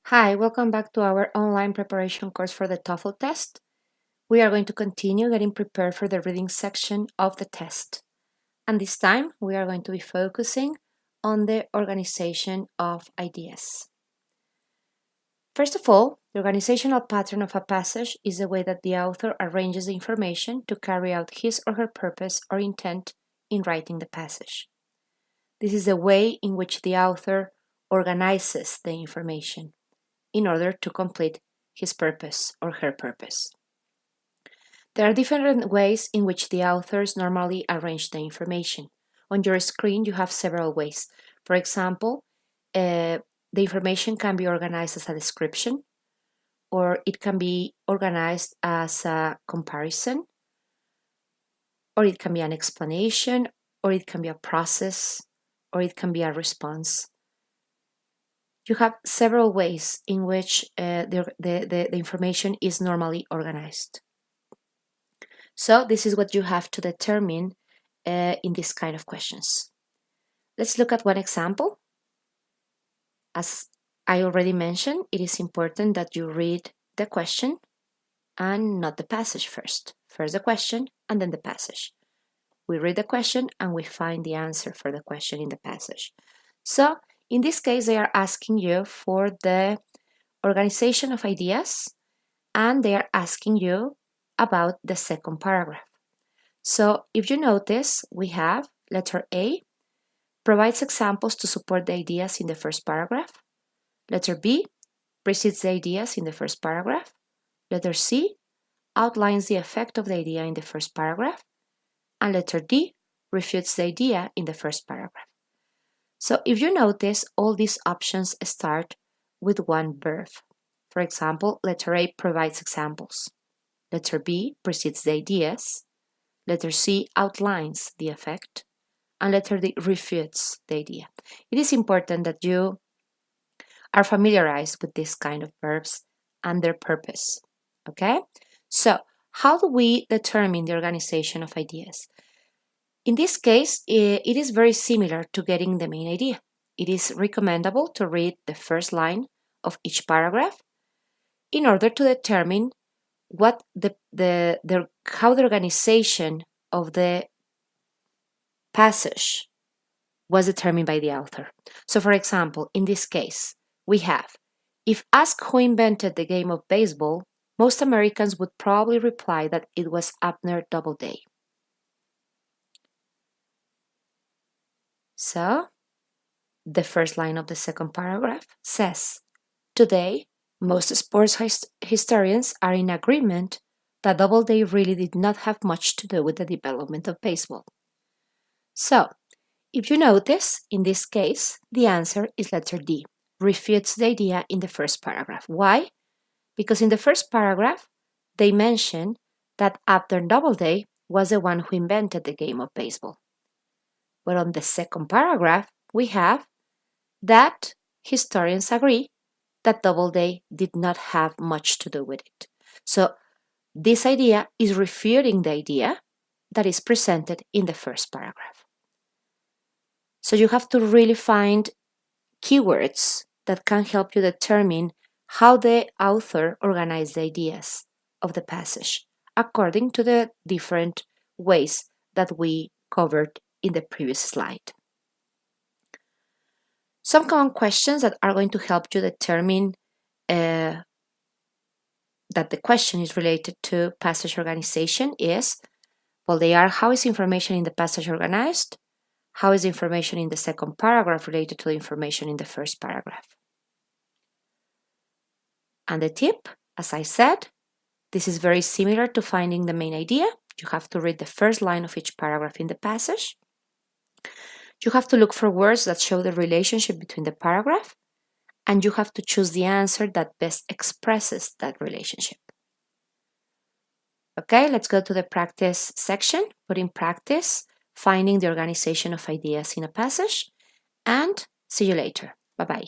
Hi, welcome back to our online preparation course for the TOEFL test. We are going to continue getting prepared for the reading section of the test. And this time, we are going to be focusing on the organization of ideas. First of all, the organizational pattern of a passage is the way that the author arranges the information to carry out his or her purpose or intent in writing the passage. This is the way in which the author organizes the information in order to complete his purpose or her purpose. There are different ways in which the authors normally arrange the information. On your screen, you have several ways. For example, the information can be organized as a description, or it can be organized as a comparison, or it can be an explanation, or it can be a process, or it can be a response. You have several ways in which the information is normally organized. So this is what you have to determine in this kind of questions. Let's look at one example. As I already mentioned, it is important that you read the question and not the passage first. First the question and then the passage. We read the question and we find the answer for the question in the passage. So in this case, they are asking you for the organization of ideas, and they are asking you about the second paragraph. So if you notice, we have letter A, provides examples to support the ideas in the first paragraph. Letter B, precedes the ideas in the first paragraph. Letter C, outlines the effect of the idea in the first paragraph. And letter D, refutes the idea in the first paragraph. So if you notice, all these options start with one verb. For example, letter A provides examples. Letter B precedes the ideas. Letter C outlines the effect. And letter D refutes the idea. It is important that you are familiarized with this kind of verbs and their purpose. Okay? So, how do we determine the organization of ideas? In this case, it is very similar to getting the main idea. It is recommendable to read the first line of each paragraph in order to determine what how the organization of the passage was determined by the author. So, for example, in this case, we have, if asked who invented the game of baseball, most Americans would probably reply that it was Abner Doubleday. So, the first line of the second paragraph says, today, most sports historians are in agreement that Doubleday really did not have much to do with the development of baseball. So, if you notice, in this case, the answer is letter D, refutes the idea in the first paragraph. Why? Because in the first paragraph, they mention that Abner Doubleday was the one who invented the game of baseball. But on the second paragraph, we have that historians agree that Doubleday did not have much to do with it. So this idea is refuting the idea that is presented in the first paragraph. So you have to really find keywords that can help you determine how the author organized the ideas of the passage according to the different ways that we covered in the previous slide. Some common questions that are going to help you determine that the question is related to passage organization is, well, they are, how is information in the passage organized? How is the information in the second paragraph related to the information in the first paragraph? And the tip, as I said, this is very similar to finding the main idea. You have to read the first line of each paragraph in the passage. You have to look for words that show the relationship between the paragraph, and you have to choose the answer that best expresses that relationship. Okay, let's go to the practice section. Put in practice finding the organization of ideas in a passage, and see you later. Bye-bye.